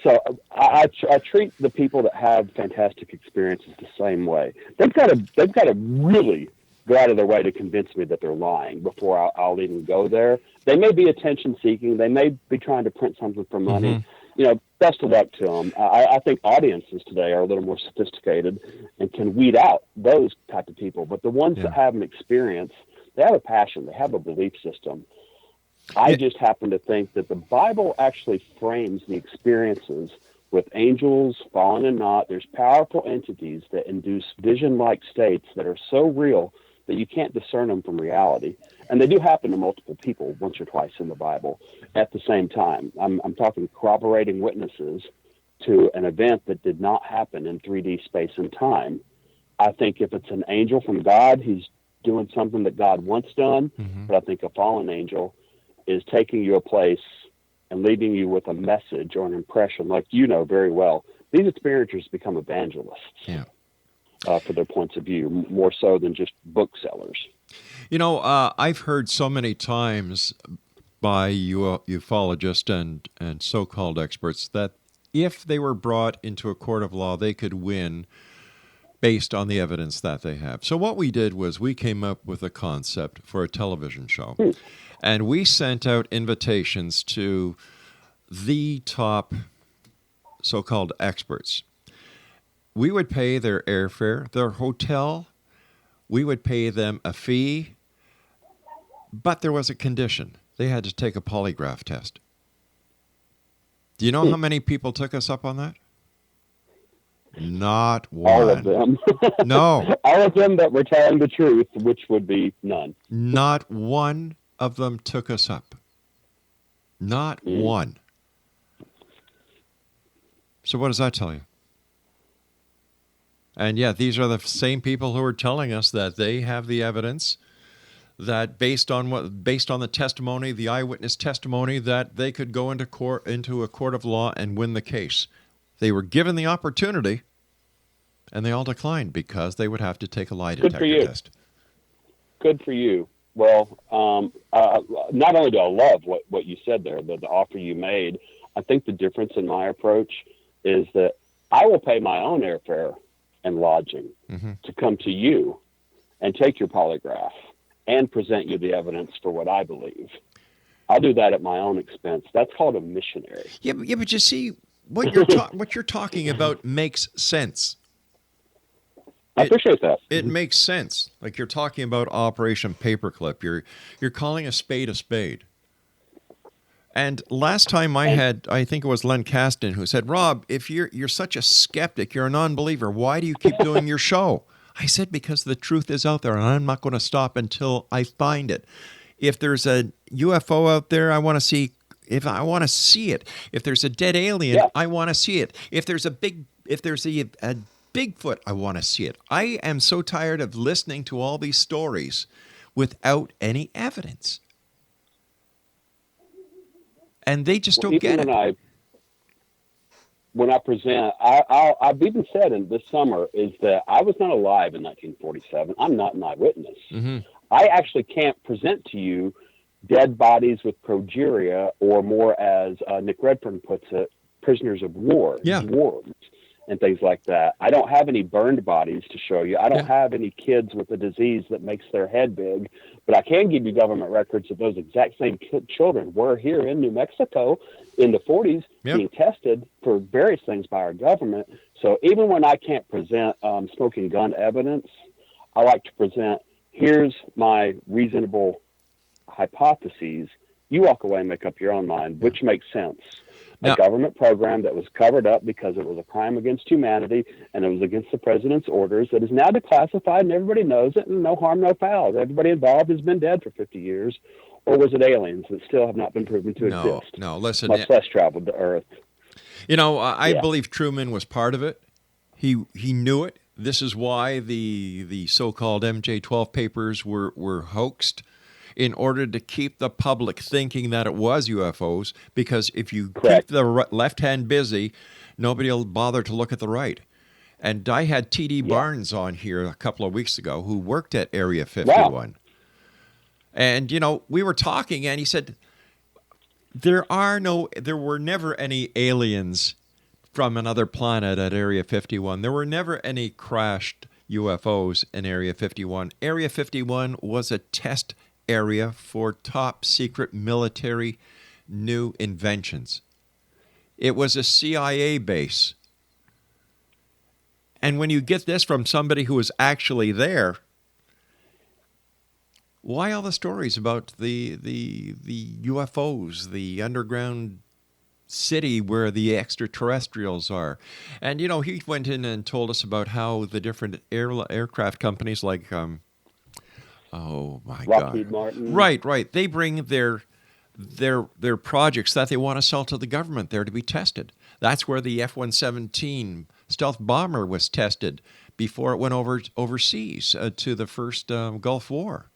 So I treat the people that have fantastic experiences the same way. They've got to really go out of their way to convince me that they're lying before I'll even go there. They may be attention seeking. They may be trying to print something for money. Mm-hmm. Best of luck to them. I think audiences today are a little more sophisticated and can weed out those type of people. But the ones that have an experience, they have a passion. They have a belief system. I just happen to think that the Bible actually frames the experiences with angels, fallen and not. There's powerful entities that induce vision-like states that are so real that you can't discern them from reality. And they do happen to multiple people once or twice in the Bible at the same time. I'm talking corroborating witnesses to an event that did not happen in 3D space and time. I think if it's an angel from God, he's doing something that God wants done. Mm-hmm. But I think a fallen angel is taking you a place and leaving you with a message or an impression, like you know very well. These experiencers become evangelists. Yeah. For their points of view, more so than just booksellers. I've heard so many times by ufologists and so-called experts that if they were brought into a court of law, they could win based on the evidence that they have. So what we did was we came up with a concept for a television show, and we sent out invitations to the top so-called experts. We would pay their airfare, their hotel. We would pay them a fee. But there was a condition. They had to take a polygraph test. Do you know how many people took us up on that? Not one. All of them. No. All of them that were telling the truth, which would be none. Not one of them took us up. Not one. So what does that tell you? And these are the same people who are telling us that they have the evidence that based on the testimony, the eyewitness testimony, that they could go into a court of law and win the case. They were given the opportunity, and they all declined because they would have to take a lie detector test. Good for you. Well, not only do I love what you said there, the offer you made, I think the difference in my approach is that I will pay my own airfare and lodging to come to you and take your polygraph and present you the evidence for what I believe. I'll do that at my own expense. That's called a missionary. Yeah, but you see, what you're talking about makes sense. I appreciate that. It makes sense. Like you're talking about Operation Paperclip. You're calling a spade a spade. And last time I think it was Len Caston who said, Rob, if you're such a skeptic, you're a non-believer, why do you keep doing your show? I said, because the truth is out there, and I'm not going to stop until I find it. If there's a UFO out there, I want to see. If I want to see it, if there's a dead alien, I want to see it. If there's a Bigfoot, I want to see it. I am so tired of listening to all these stories without any evidence. And they just don't get it. When I present, I've even said in this summer is that I was not alive in 1947. I'm not an eyewitness. Mm-hmm. I actually can't present to you dead bodies with progeria, or more as Nick Redfern puts it, prisoners of war, dwarves, and things like that. I don't have any burned bodies to show you. I don't have any kids with a disease that makes their head big, but I can give you government records that those exact same children were here in New Mexico in the 40s being tested for various things by our government. So even when I can't present smoking gun evidence, I like to present, here's my reasonable hypotheses. You walk away and make up your own mind, which makes sense. A government program that was covered up because it was a crime against humanity and it was against the president's orders that is now declassified and everybody knows it, and no harm, no foul. Everybody involved has been dead for 50 years. Or was it aliens that still have not been proven to exist? No, listen. Much less traveled to Earth. You know, I believe Truman was part of it. He knew it. This is why the so-called MJ-12 papers were hoaxed, in order to keep the public thinking that it was UFOs, because if you keep the left hand busy, nobody will bother to look at the right. And I had T.D. Barnes on here a couple of weeks ago who worked at Area 51. Wow. And, you know, we were talking and he said, there were never any aliens from another planet at Area 51. There were never any crashed UFOs in Area 51. Area 51 was a test area for top secret military new inventions. It was a CIA base. And when you get this from somebody who was actually there, why all the stories about the UFOs, the underground city where the extraterrestrials are? And, you know, he went in and told us about how the different aircraft companies like Lockheed Martin. Right. They bring their projects that they want to sell to the government there to be tested. That's where the F-117 stealth bomber was tested before it went overseas to the first Gulf War.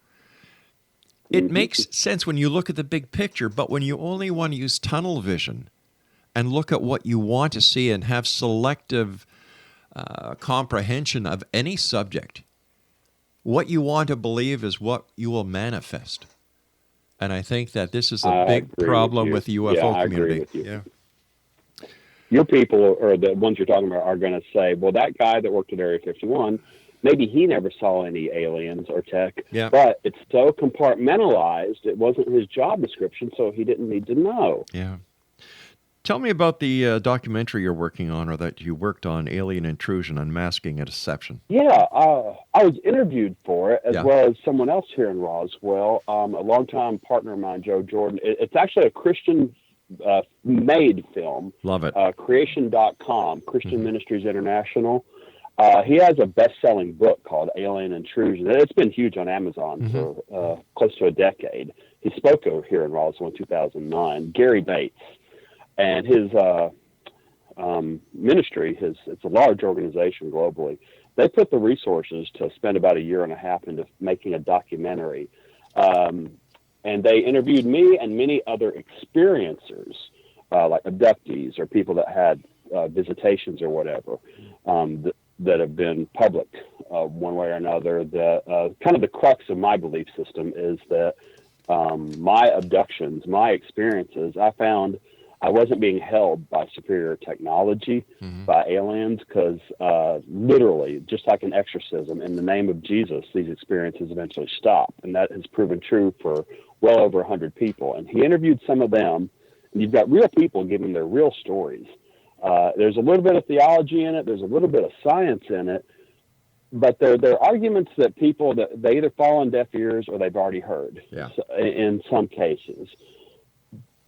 It makes sense when you look at the big picture, but when you only want to use tunnel vision and look at what you want to see and have selective comprehension of any subject, what you want to believe is what you will manifest. And I think that this is a big problem with the UFO community. I agree with you. Your people, or the ones you're talking about, are going to say, well, that guy that worked at Area 51, maybe he never saw any aliens or tech, but it's so compartmentalized, it wasn't his job description, so he didn't need to know. Yeah. Tell me about the documentary you're working on, or that you worked on, Alien Intrusion, Unmasking a Deception. Yeah, I was interviewed for it, as well as someone else here in Roswell, a longtime partner of mine, Joe Jordan. It's actually a Christian-made film. Love it. Creation.com, Christian Ministries International. He has a best-selling book called Alien Intrusion. It's been huge on Amazon for close to a decade. He spoke over here in Roswell in 2009. Gary Bates. And his ministry, it's a large organization globally. They put the resources to spend about a year and a half into making a documentary. And they interviewed me and many other experiencers, like abductees or people that had visitations or whatever, that have been public one way or another. Kind of the crux of my belief system is that my abductions, my experiences, I I wasn't being held by superior technology, by aliens, because literally, just like an exorcism, in the name of Jesus, these experiences eventually stop. And that has proven true for well over 100 people. And he interviewed some of them, and you've got real people giving their real stories. There's a little bit of theology in it. There's a little bit of science in it. But they're arguments that people, that they either fall on deaf ears or they've already heard in some cases.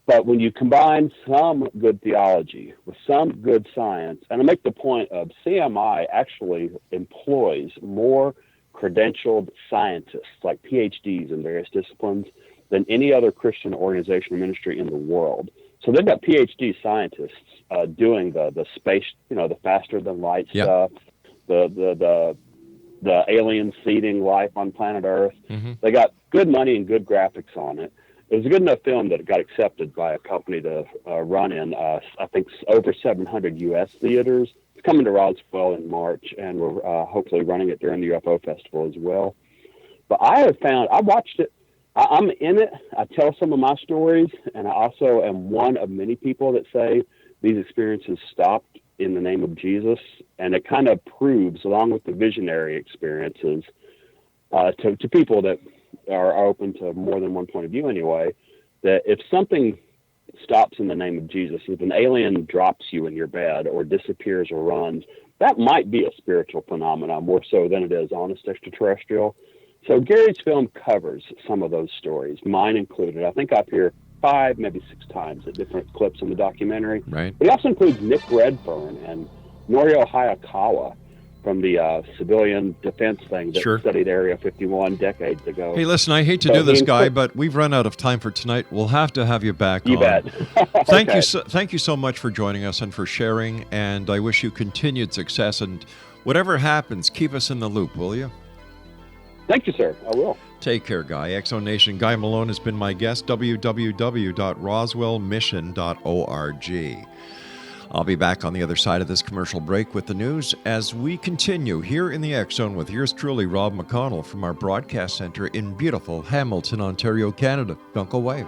But when you combine some good theology with some good science, and I make the point of CMI actually employs more credentialed scientists, like PhDs in various disciplines, than any other Christian organization or ministry in the world. So they've got PhD scientists doing the space, the faster than light stuff, the alien seeding life on planet Earth. They got good money and good graphics on it. It was a good enough film that it got accepted by a company to run in, I think, over 700 U.S. theaters. It's coming to Roswell in March, and we're hopefully running it during the UFO Festival as well. But I watched it. I'm in it. I tell some of my stories, and I also am one of many people that say these experiences stopped in the name of Jesus. And it kind of proves, along with the visionary experiences, to people that are open to more than one point of view anyway, that if something stops in the name of Jesus, if an alien drops you in your bed or disappears or runs, that might be a spiritual phenomenon more so than it is honest extraterrestrial. So Gary's film covers some of those stories, mine included. I think I appear 5, maybe 6 times at different clips in the documentary. Right. But he also includes Nick Redfern and Norio Hayakawa from the civilian defense thing that studied Area 51 decades ago. Hey, listen, I hate to do this, Guy, but we've run out of time for tonight. We'll have to have you back on. You bet. Thank you so much for joining us and for sharing, and I wish you continued success. And whatever happens, keep us in the loop, will you? Thank you, sir. I will. Take care, Guy. Exo Nation. Guy Malone has been my guest. www.roswellmission.org. I'll be back on the other side of this commercial break with the news as we continue here in the X Zone with yours truly, Rob McConnell, from our broadcast center in beautiful Hamilton, Ontario, Canada. Don't go away.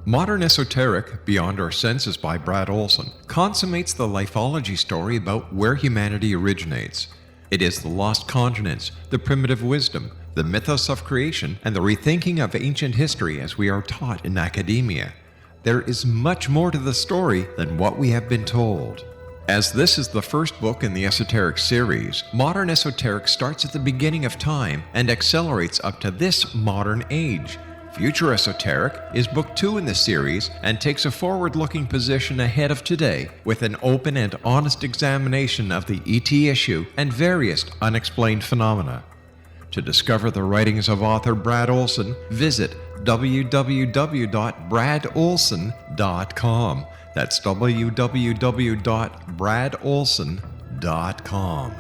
Modern Esoteric, Beyond Our Senses by Brad Olson, consummates the lifeology story about where humanity originates. It is the lost continents, the primitive wisdom, the mythos of creation, and the rethinking of ancient history as we are taught in academia. There is much more to the story than what we have been told. As this is the first book in the Esoteric series, Modern Esoteric starts at the beginning of time and accelerates up to this modern age. Future Esoteric is book 2 in the series and takes a forward-looking position ahead of today with an open and honest examination of the ET issue and various unexplained phenomena. To discover the writings of author Brad Olson, visit www.bradolson.com. That's www.bradolson.com.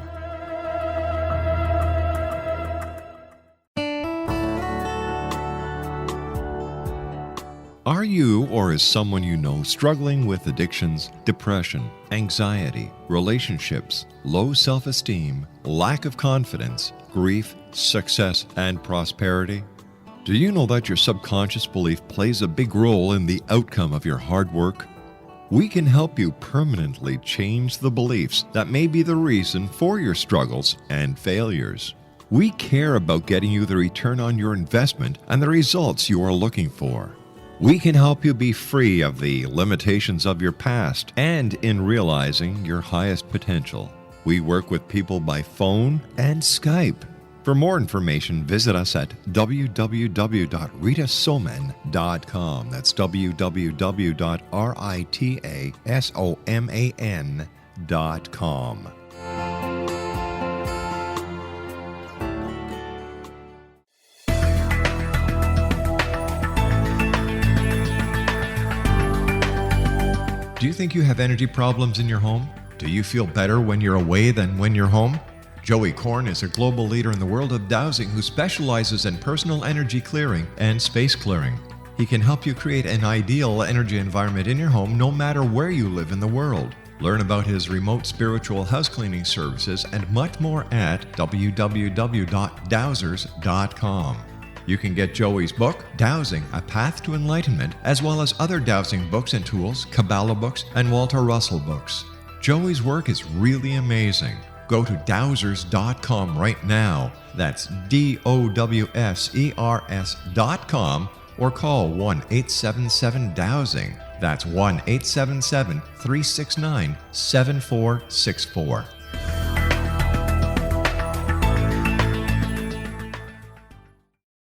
Are you or is someone you know struggling with addictions, depression, anxiety, relationships, low self-esteem, lack of confidence, grief, success, and prosperity? Do you know that your subconscious belief plays a big role in the outcome of your hard work? We can help you permanently change the beliefs that may be the reason for your struggles and failures. We care about getting you the return on your investment and the results you are looking for. We can help you be free of the limitations of your past and in realizing your highest potential. We work with people by phone and Skype. For more information, visit us at www.ritasoman.com. That's www.ritasoman.com. Do you think you have energy problems in your home? Do you feel better when you're away than when you're home? Joey Korn is a global leader in the world of dowsing who specializes in personal energy clearing and space clearing. He can help you create an ideal energy environment in your home no matter where you live in the world. Learn about his remote spiritual house cleaning services and much more at www.dowsers.com. You can get Joey's book, Dowsing, A Path to Enlightenment, as well as other dowsing books and tools, Kabbalah books, and Walter Russell books. Joey's work is really amazing. Go to dowsers.com right now. That's DOWSERS.com or call 1-877-DOWSING. That's 1-877-369-7464.